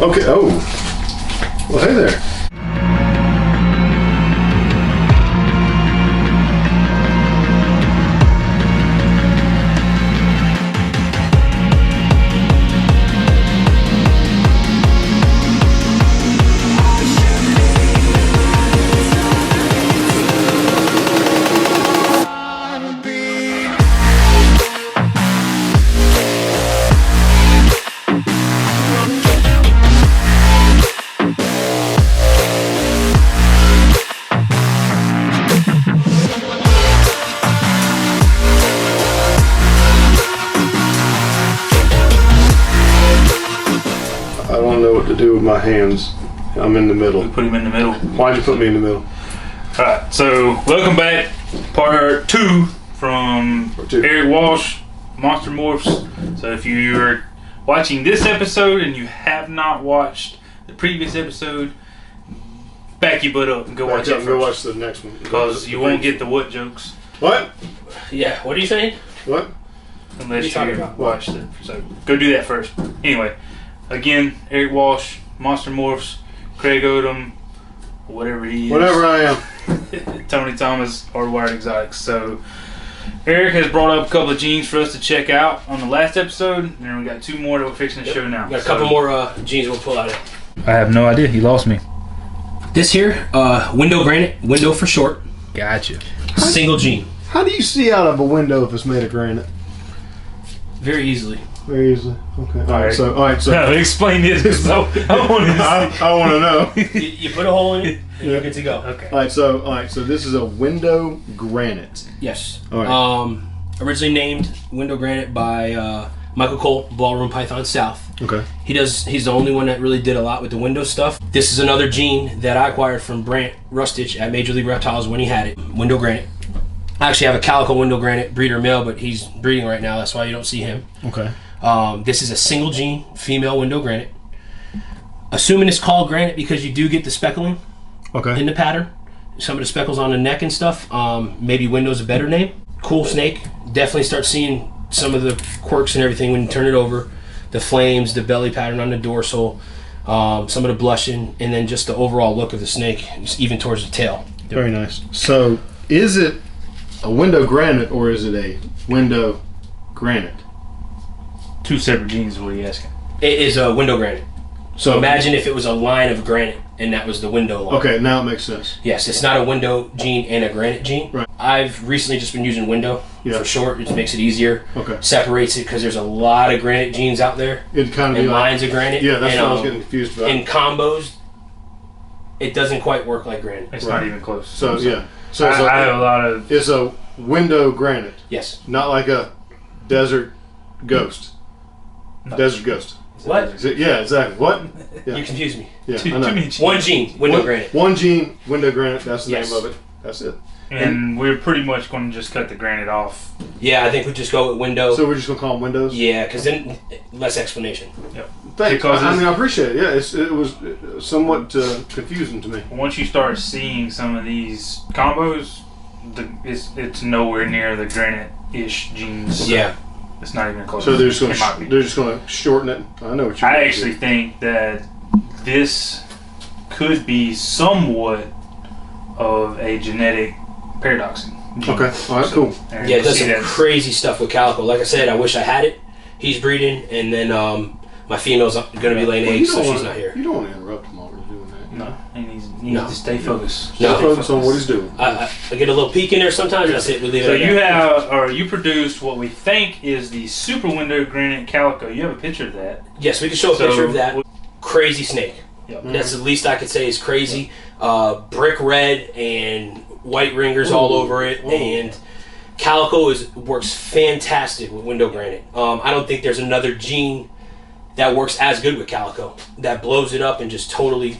Okay. Oh. Well, hey there. I don't know what to do with my hands. I'm in the middle. We put him in the middle. Why'd you put me in the middle? Alright, so welcome back. Part 2 from Eric Walsh, Monster Morphs. So if you're watching this episode and you have not watched the previous episode, back your butt up and go watch it first. Go watch the next one. Because you won't get the what jokes. What? Yeah, what are you saying? What? Unless you watched it. So go do that first. Anyway, again, Eric Walsh, Monster Morphs, Craig Odom, whatever he is. Whatever I am. Tony Thomas, Hardwired Exotics. So Eric has brought up a couple of jeans for us to check out on the last episode, and then we got 2 more that we're fixing to show now. Got a couple more jeans we'll pull out of. I have no idea. He lost me. This here, window granite, window for short. Gotcha. Single jean. How do you see out of a window if it's made of granite? Very easily. Very easily. Okay. All right. So. No, explain this because I want to. I want to know. you put a hole in it, and you're good to go. Okay. All right. So this is a window granite. Yes. All right. Originally named window granite by Michael Cole, Ballroom Python South. Okay. He's the only one that really did a lot with the window stuff. This is another jean that I acquired from Brant Rustich at Major League Reptiles when he had it. Window granite. I actually have a calico window granite breeder male, but he's breeding right now. That's why you don't see him. Okay. This is a single jean, female window granite. Assuming it's called granite because you do get the speckling in the pattern. Some of the speckles on the neck and stuff. Maybe window's a better name. Cool snake. Definitely start seeing some of the quirks and everything when you turn it over. The flames, the belly pattern on the dorsal, some of the blushing, and then just the overall look of the snake, even towards the tail. Very nice. So is it a window granite or is it a window granite? 2 separate jeans is what are you asking? It is a window granite. So imagine if it was a line of granite and that was the window line. Okay, now it makes sense. Yes, it's not a window jean and a granite jean. Right. I've recently just been using window for short. It makes it easier. Okay. Separates it because there's a lot of granite jeans out there. It kind of and lines of granite. Yeah, that's what I was getting confused about. In combos, it doesn't quite work like granite. It's not even close. So yeah. So I have a lot of. It's a window granite. Yes. Not like a desert ghost. No. Desert ghost. What? Yeah, exactly. What? Yeah. You confused me. Yeah, Too I know. many jeans. One jean, window granite. One jean, window granite. That's the Yes. name of it. That's it. And we're pretty much going to just cut the granite off. Yeah, I think we just go with window. So we're just gonna call them windows. Yeah, because then less explanation. Yep. Thanks. Because I mean, I appreciate it. Yeah, it was somewhat confusing to me. Once you start seeing some of these combos, it's nowhere near the granite-ish jeans. So Yeah. it's not even close. So they're just It might be. gonna shorten it. I know what you're. I actually think that this could be somewhat of a genetic paradoxing. Okay. All right. Cool. And Yeah, it you'll does see some that- crazy stuff with calico. Like I said, I wish I had it. He's breeding, and then my female's going to be laying eggs, so she's not here. You don't want to interrupt him while we're doing that. No, he needs to stay focused. No. Just focus on what he's doing. I get a little peek in there sometimes, and that's it. We leave it So at you that. you produced what we think is the super window granite calico. You have a picture of that. Yes, we can show a picture of that. Crazy snake. Yep. That's the least I could say is crazy. Brick red and white ringers all over it, and calico works fantastic with window granite. I don't think there's another jean that works as good with calico that blows it up and just totally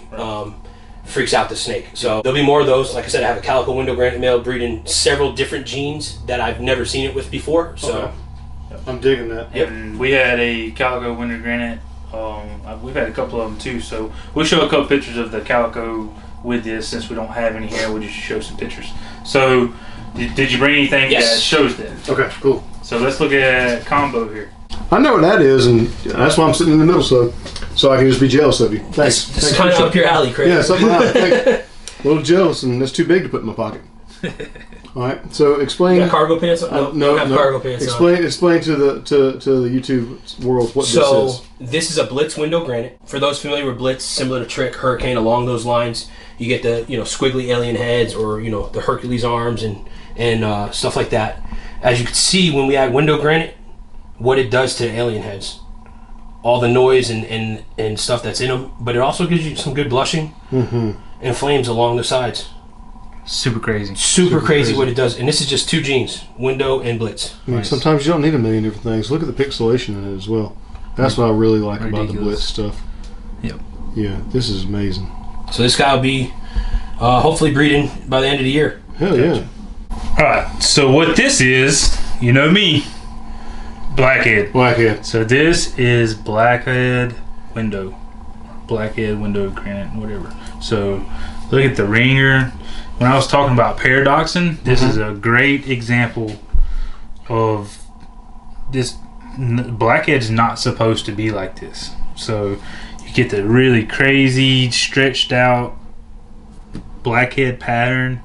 freaks out the snake. So there'll be more of those. Like I said, I have a calico window granite male breeding several different jeans that I've never seen it with before. So I'm digging that. Yep. And we had a calico window granite. We've had a couple of them too. So we'll show a couple pictures of the calico with this. Since we don't have any here, we'll just show some pictures. So did you bring anything that shows that? Okay, cool. So let's look at combo here. I know what that is, and that's why I'm sitting in the middle. So So I can just be jealous of you. Thanks. This is kind of up your alley, Chris. Yeah, something like that. A little jealous, and that's too big to put in my pocket. All right, so explain. You got cargo pants on? No, have cargo pants explain to the YouTube world what this is. So this is a Blitz window granite. For those familiar with Blitz, similar to Trick, Hurricane, along those lines, you get the squiggly alien heads or the Hercules arms and stuff like that. As you can see, when we add window granite, what it does to the alien heads, all the noise and stuff that's in them, but it also gives you some good blushing and flames along the sides. Super crazy. Super crazy what it does. And this is just 2 jeans, window and Blitz. I mean, sometimes you don't need a million different things. Look at the pixelation in it as well. That's what I really like about the Blitz stuff. Yep. Yeah, this is amazing. So this guy will be hopefully breeding by the end of the year. Hell yeah. Alright, so what this is, you know me, Blackhead. Blackhead. So this is Blackhead Window. Blackhead Window Granite, whatever. So look at the ringer. When I was talking about paradoxing, this is a great example of this. Blackhead is not supposed to be like this. So you get the really crazy, stretched out blackhead pattern.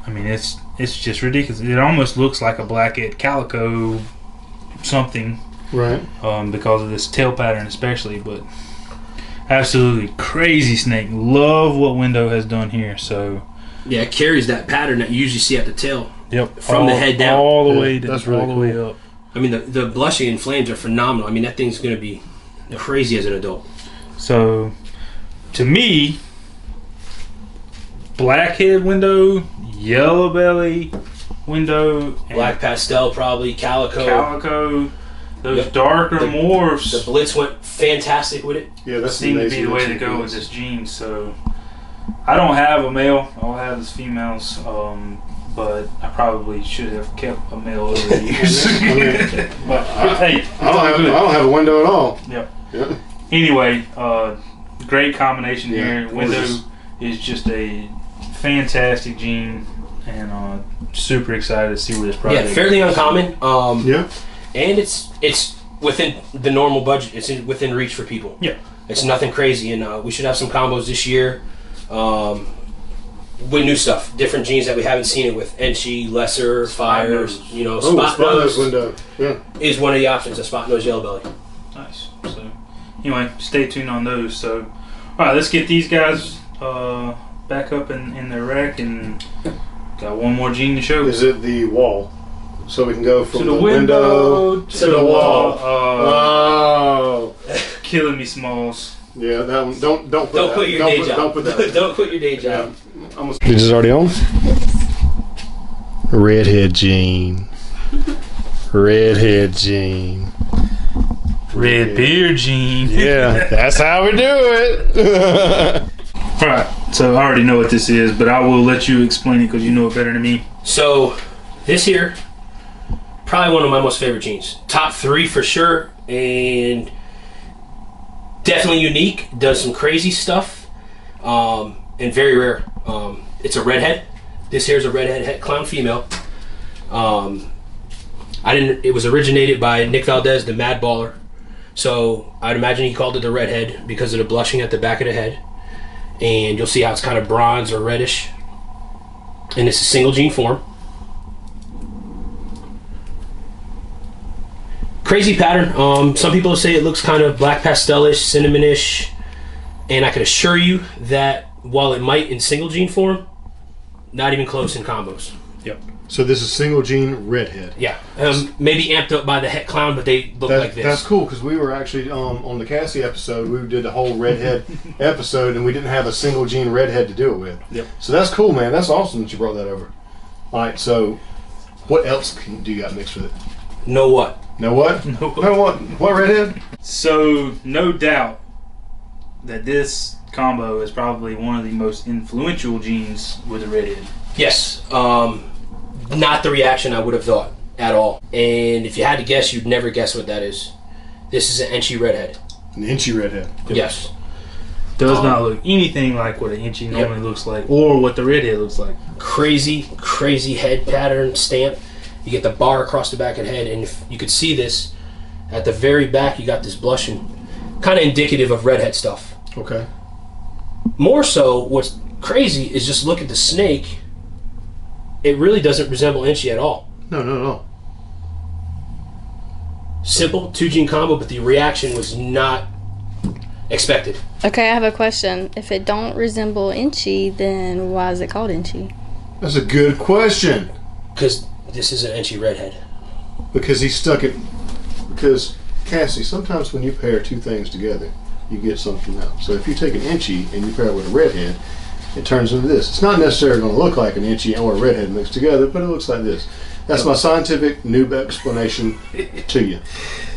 I mean, it's just ridiculous. It almost looks like a blackhead calico something, right? Because of this tail pattern, especially. But absolutely crazy snake. Love what Window has done here. So. Yeah, it carries that pattern that you usually see at the tail. Yep. From the head down. All the way down. That's really all the cool. way up. I mean, the blushing and flames are phenomenal. I mean, that thing's going to be crazy as an adult. So, to me, Blackhead Window, Yellow Belly Window, Black pastel probably, calico. Those darker morphs. The Blitz went fantastic with it. Yeah, that seemed to be the way to go with this gene. So, I don't have a male. All I have is females. But I probably should have kept a male over the years. But hey, I don't have a window at all. Yep. Yeah. Anyway, great combination here. Window is just a fantastic gene, and super excited to see where this project. Yeah, fairly uncommon. Yeah. And it's within the normal budget. It's within reach for people. Yeah. It's nothing crazy, and we should have some combos this year. With new stuff, different genes that we haven't seen it with. Enchi, Lesser, Fires, Spot Nose window. Yeah. is one of the options, a Spot Nose Yellow Belly. Nice. So, anyway, stay tuned on those. So, all right, let's get these guys back up in their rack, and got one more gene to show. Is it the wall? So we can go from to the window to the wall. Oh, killing me, Smalls. Yeah, that one. Don't quit your day job. Don't put that. Don't quit your day job. This is already on. Redhead gene. Redhead gene. Red beard gene. Yeah, that's how we do it. All right, so I already know what this is, but I will let you explain it because you know it better than me. So, this here, probably one of my most favorite genes. Top 3 for sure, and definitely unique. Does some crazy stuff, and very rare. It's a redhead. This here is a redhead clown female. It was originated by Nick Valdez, the Mad Baller. So I'd imagine he called it the redhead because of the blushing at the back of the head. And you'll see how it's kind of bronze or reddish. And it's a single gene form. Crazy pattern. Some people say it looks kind of black pastelish, cinnamonish. And I can assure you that while it might in single gene form, not even close in combos. Yep. So this is single gene redhead. Yeah. Maybe amped up by the het clown, but they look like this. That's cool because we were actually on the Cassie episode. We did the whole redhead episode, and we didn't have a single gene redhead to do it with. Yep. So that's cool, man. That's awesome that you brought that over. All right. So, what else do you got mixed with it? Know what? Know what? Know what? Know what? What redhead? So no doubt that this combo is probably one of the most influential genes with the redhead. Yes. Not the reaction I would have thought at all. And if you had to guess, you'd never guess what that is. This is an Enchi redhead. An Enchi redhead. Yes. Does not look anything like what an Enchi normally looks like, or what the redhead looks like. Crazy, crazy head pattern stamp. You get the bar across the back of the head, and if you could see this, at the very back you got this blushing. kind of indicative of Redhead stuff. Okay. More so, what's crazy is just look at the snake. It really doesn't resemble Inchy at all. No. Simple 2-gene combo, but the reaction was not expected. Okay, I have a question. If it don't resemble Inchy, then why is it called Inchy? That's a good question. Because this is an Inchy Redhead. Because he stuck it. Because, Cassie, sometimes when you pair two things together, you get something else. So if you take an Inchy and you pair it with a Redhead, it turns into this. It's not necessarily going to look like an Inchy or a Redhead mixed together, but it looks like this. That's my scientific noob explanation to you.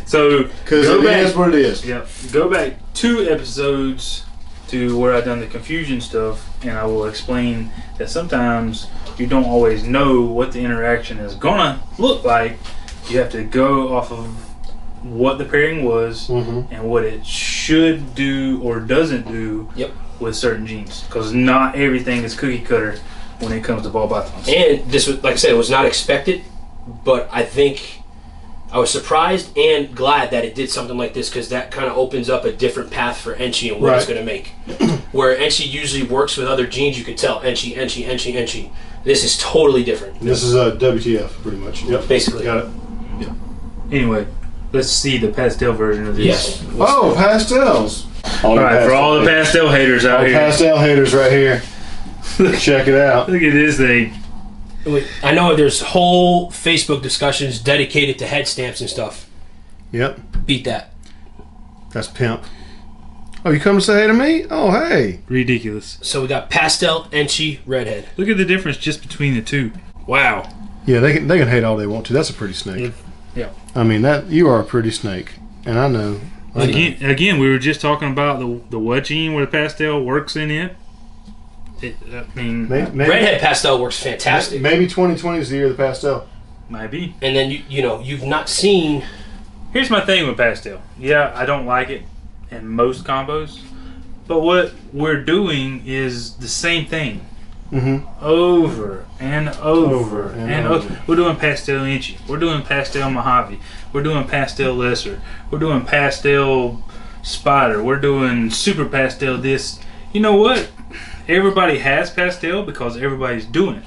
So, because it is what it is. Yeah. Go back 2 episodes to where I've done the confusion stuff, and I will explain that sometimes you don't always know what the interaction is gonna look like. You have to go off of what the pairing was and what it should do or doesn't do with certain genes, because not everything is cookie cutter when it comes to ball pythons. And this was, like I said, it was not expected, but I think I was surprised and glad that it did something like this, because that kind of opens up a different path for Inchy and what it's going to make. Where Inchy usually works with other genes, you could tell Inchy. This is totally different. This is a WTF, pretty much. Yep, basically. Got it. Yep. Anyway, let's see the pastel version of this. Yes. Oh, pastels. All right, for all the pastel haters out here. Pastel haters right here. Check it out. Look at this thing. I know there's whole Facebook discussions dedicated to head stamps and stuff. Yep. Beat that. That's pimp. Oh, you come to say hey to me? Oh, hey. Ridiculous. So we got pastel, Inchy, Redhead. Look at the difference just between the two. Wow. Yeah, they can hate all they want to. That's a pretty snake. Yeah. I mean, that you are a pretty snake, and I know. Again, we were just talking about the what gene where the pastel works in it. Maybe, Redhead pastel works fantastic. Maybe 2020 is the year of the pastel. Might be. And then you've not seen. Here's my thing with pastel. Yeah, I don't like it in most combos, but what we're doing is the same thing over and over and over. We're doing pastel Inchy. We're doing pastel Mojave. We're doing pastel Lesser. We're doing pastel Spider. We're doing super pastel this. You know what? Everybody has pastel because everybody's doing it.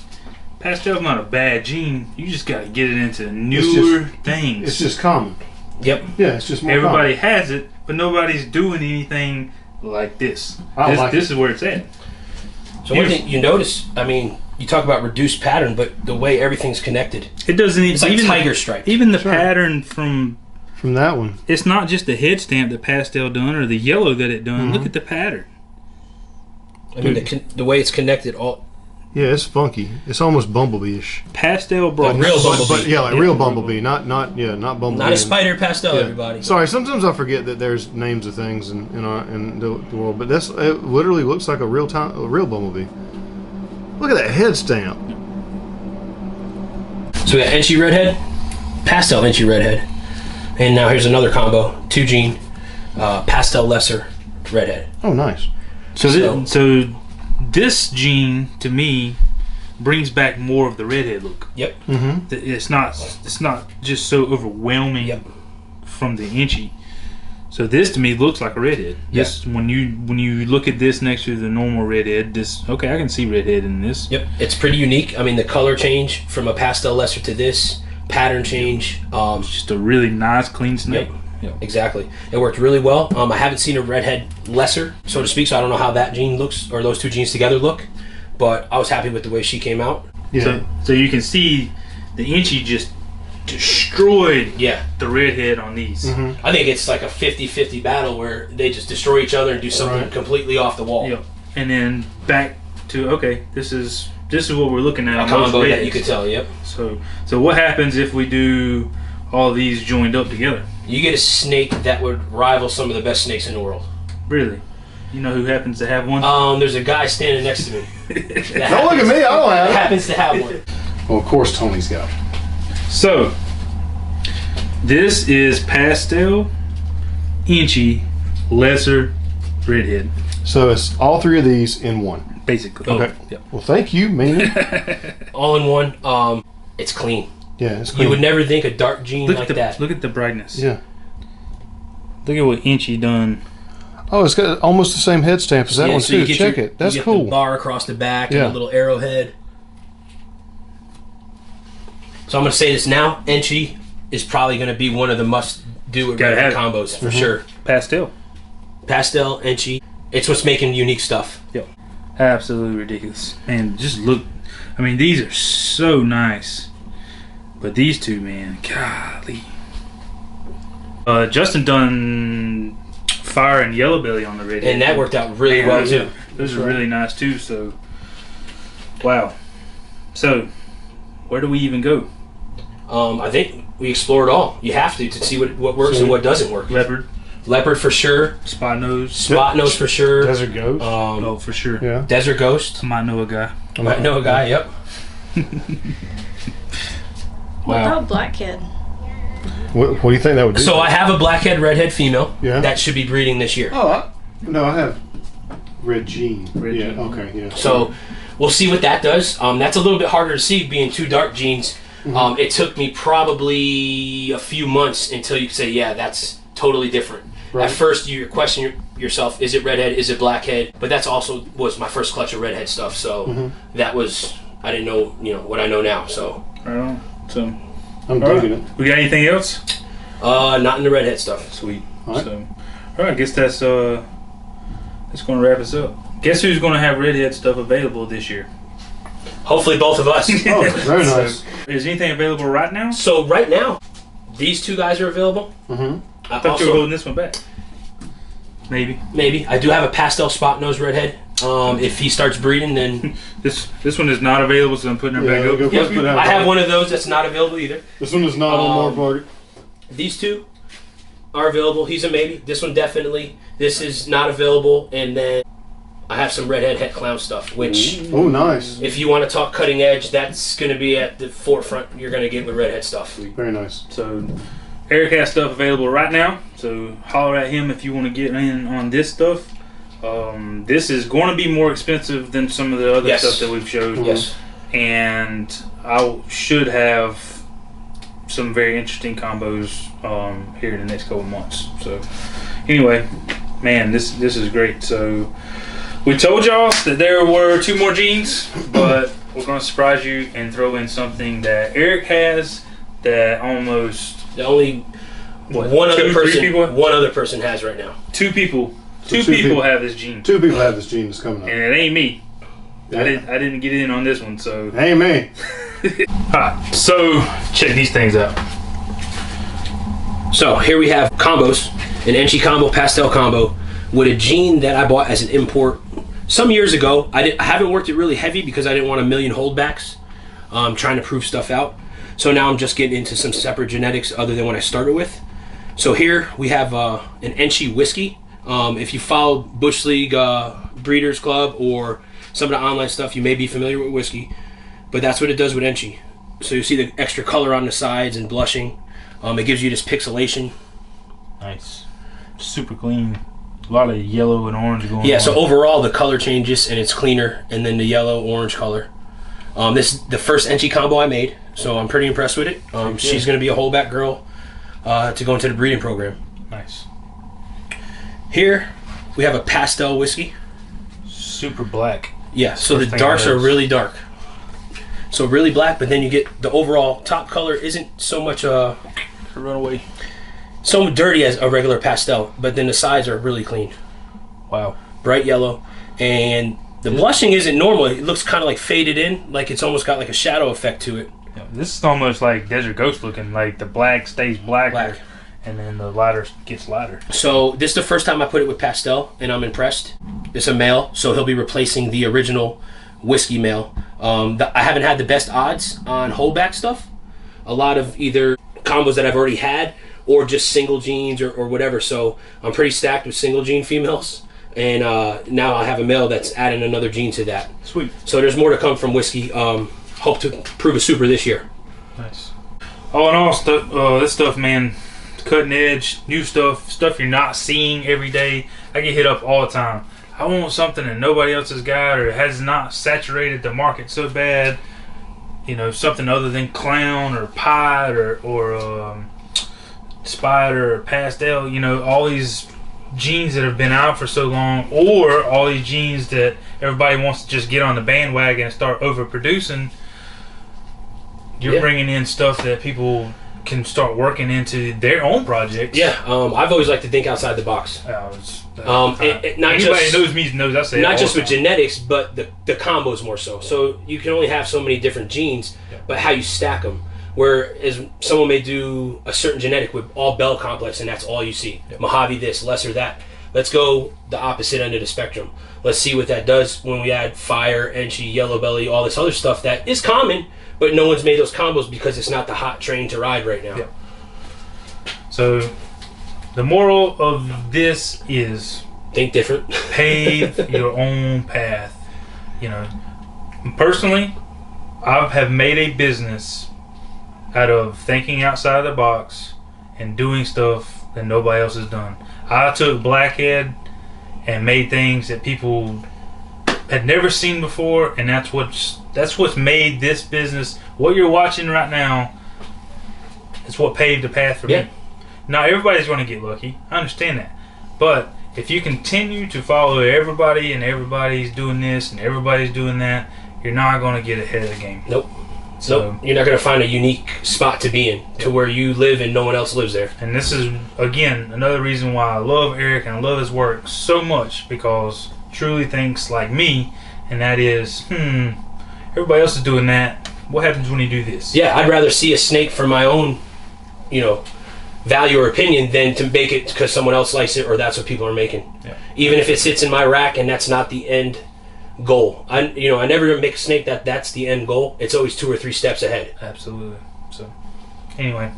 Pastel's not a bad gene. You just got to get it into newer things. It's just common. Yep. Yeah, it's just more everybody common. has it, but nobody's doing anything like this. This is where it's at. So one thing you notice, I mean, you talk about reduced pattern, but the way everything's connected. It doesn't even. It's like tiger stripe. Even the pattern from that one. It's not just the head stamp that pastel done or the yellow that it done. Look at the pattern. I mean, the way it's connected, all. Yeah, it's funky. It's almost Bumblebee-ish. Pastel brought real Bumblebee. But real Bumblebee, not Bumblebee. Not a spider pastel, everybody. Sorry, sometimes I forget that there's names of things in the world, but it literally looks like a real Bumblebee. Look at that head stamp. So we got Inchy Redhead, pastel Inchy Redhead, and now here's another combo: 2-gene, pastel Lesser Redhead. Oh, nice. So this gene to me brings back more of the redhead look. Yep. It's not just so overwhelming from the Inchy. So this to me looks like a redhead. Yes. When you look at this next to the normal redhead, I can see redhead in this. Yep. It's pretty unique. I mean, the color change from a pastel Lesser to this, pattern change. It's just a really nice clean snake. Yep. Exactly. It worked really well. I haven't seen a Redhead Lesser, so to speak, so I don't know how that gene looks, or those two genes together look, but I was happy with the way she came out. Yeah. So you can see the Inchy just destroyed the redhead on these. I think it's like a 50-50 battle where they just destroy each other and do something completely off the wall. Yep. And then back to, this is what we're looking at. A combo that you could tell, So what happens if we do all these joined up together? You get a snake that would rival some of the best snakes in the world. Really? You know who happens to have one? There's a guy standing next to me. Don't look at me, I don't have it. Happens to have one. Well, of course Tony's got it. So, this is pastel, Inchy, Lesser, Redhead. So it's all three of these in one. Basically. Okay. Yep. Well, thank you, Mina. All in one. It's clean. Yeah, it's clean. You would never think a dark gene like that. Look at the brightness. Yeah. Look at what Inchy done. Oh, it's got almost the same head stamp as that one so you too. get Check it. That's you get cool. The bar across the back and Yeah. a little arrowhead. So I'm going to say this now. Enchi is probably going to be one of the must-do Gotta have it. combos for sure. Pastel. Pastel, Enchi. It's what's making unique stuff. Yep. Absolutely ridiculous. And just look. I mean, these are so nice. But these two, man, golly. Justin done Fire and Yellow Belly on the Redhead. And that worked out really Man, well, those too. Those are really nice, too. So, wow. So, where do we even go? I think we explored all. You have to see what works and what doesn't work. Leopard for sure. Spot nose. Spot nose for sure. Desert Ghost. Oh, for sure. Yeah. Desert Ghost. I might know a guy. Might know a guy, yep. What Wow. about Blackhead? What do you think that would do? So I have a blackhead redhead female Yeah. that should be breeding this year. No, I have Red Jean. Red yeah. Jean. Okay. Yeah. So we'll see what that does. That's a little bit harder to see being two dark genes. It took me probably a few months until you could say, yeah, that's totally different. Right. At first, you question yourself, is it redhead, is it blackhead? But that's also was my first clutch of redhead stuff. So that was, I didn't know, what I know now. So Right on. So, I'm all digging right. We got anything else? not in the redhead stuff. Sweet. All right. So, all right. I guess that's going to wrap us up. Guess who's going to have redhead stuff available this year? Hopefully both of us. it. Oh, very nice. So, is anything available right now? So right now, these two guys are available. Mm-hmm. I thought you were holding this one back. Maybe. I do have a pastel spot nose redhead. If he starts breeding, then This one is not available, so I'm putting her back up. go Yep, put it out. I have one of those that's not available either. This one is not on more party. These two are available. He's a maybe. This one definitely. This is not available. And then I have some redhead het clown stuff, which Oh, nice. if you want to talk cutting edge, that's going to be at the forefront. You're going to get with redhead stuff. Very nice. So Eric has stuff available right now, so holler at him if you want to get in on this stuff. This is going to be more expensive than some of the other Yes. stuff that we've showed. Yes. And I should have some very interesting combos here in the next couple months. So anyway, man, this is great. So we told y'all that there were 2 more genes, but we're going to surprise you and throw in something that Eric has that almost The only What, one other 2, 3 person, people? one other person has right now. 2 people. So Two two people people. have this gene, 2 people have this gene that's coming and up. it ain't me. Yeah. I didn't get in on this one, so. Hey, man. Alright, so check these things out. So here we have combos, an Enchi combo, pastel combo, with a gene that I bought as an import some years ago. I haven't worked it really heavy because I didn't want a million holdbacks, trying to prove stuff out. So now I'm just getting into some separate genetics other than what I started with. So here we have an Enchi whiskey. If you follow Bush League Breeders Club or some of the online stuff, you may be familiar with whiskey, but that's what it does with Enchi. So you see the extra color on the sides and blushing. It gives you this pixelation. Nice. Super clean. A lot of yellow and orange going on. Yeah, so overall the color changes and it's cleaner, and then the yellow orange color. This is the first Enchi combo I made, so I'm pretty impressed with it. She's going to be a holdback girl to go into the breeding program. Nice. Here we have a pastel whiskey. Super black. Yeah, so the First thing darks I are noticed. really dark. So really black, but then you get the overall top color isn't so much Runaway. so dirty as a regular pastel, but then the sides are really clean. Wow. Bright yellow, and the blushing isn't normal. It looks kind of like faded in, like it's almost got like a shadow effect to it. Yeah, this is almost like Desert Ghost looking. Like the black stays blacker, Black. and then the lighter gets lighter. So this is the first time I put it with pastel, and I'm impressed. It's a male, so he'll be replacing the original whiskey male. I haven't had the best odds on holdback stuff. A lot of either combos that I've already had or just single genes or whatever. So I'm pretty stacked with single gene females. And now I have a male that's adding another gene to that. Sweet. So there's more to come from whiskey. Hope to prove a super this year. Nice. All in all, this stuff, man, cutting edge, new stuff you're not seeing every day. I get hit up all the time. I want something that nobody else has got or has not saturated the market so bad. You know, something other than clown or pied or spider or pastel, you know, all these genes that have been out for so long, or all these genes that everybody wants to just get on the bandwagon and start overproducing. You're bringing in stuff that people can start working into their own projects. Yeah, I've always liked to think outside the box. Not anybody just, knows me knows I say not it just all with the time. genetics, but the combos more so. So you can only have so many different genes, but how you stack them. Whereas someone may do a certain genetic with all Bell complex, and that's all you see. Mojave this, lesser that. Let's go the opposite end of the spectrum. Let's see what that does when we add fire, Enchi, yellow belly, all this other stuff that is common, but no one's made those combos because it's not the hot train to ride right now. Yeah. So the moral of this is Think different. pave your own path. You know, personally, I have made a business out of thinking outside of the box and doing stuff that nobody else has done. I took Blackhead and made things that people had never seen before, and that's what's made this business. What you're watching right now is what paved the path for me. Now everybody's going to get lucky. I understand that, but if you continue to follow everybody and everybody's doing this and everybody's doing that, you're not going to get ahead of the game. Nope. So you're not going to find a unique spot to be in, to where you live and no one else lives there. And this is, again, another reason why I love Eric and I love his work so much, because truly thinks like me, and that is, everybody else is doing that. What happens when you do this? Yeah, I'd rather see a snake for my own, value or opinion than to make it because someone else likes it or that's what people are making. Yeah. Even if it sits in my rack and that's not the end goal. I never make a snake that's the end goal. It's always 2 or 3 steps ahead. Absolutely. So, anyway,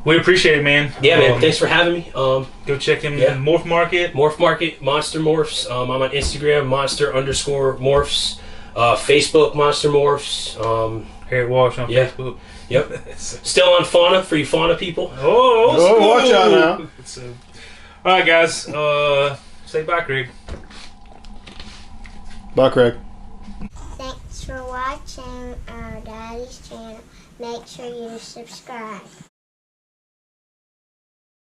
we appreciate it, man. Yeah, man. Thanks for having me. Go check him in Morph Market. Morph Market, Monster Morphs. I'm on Instagram, monster_morphs. Facebook, Monster Morphs. Eric Walsh on Facebook. Yep. Still on Fauna for you Fauna people. Oh, watch out now. So, all right, guys. Say bye, Craig. Bye, Craig. Thanks for watching our Daddy's channel. Make sure you subscribe.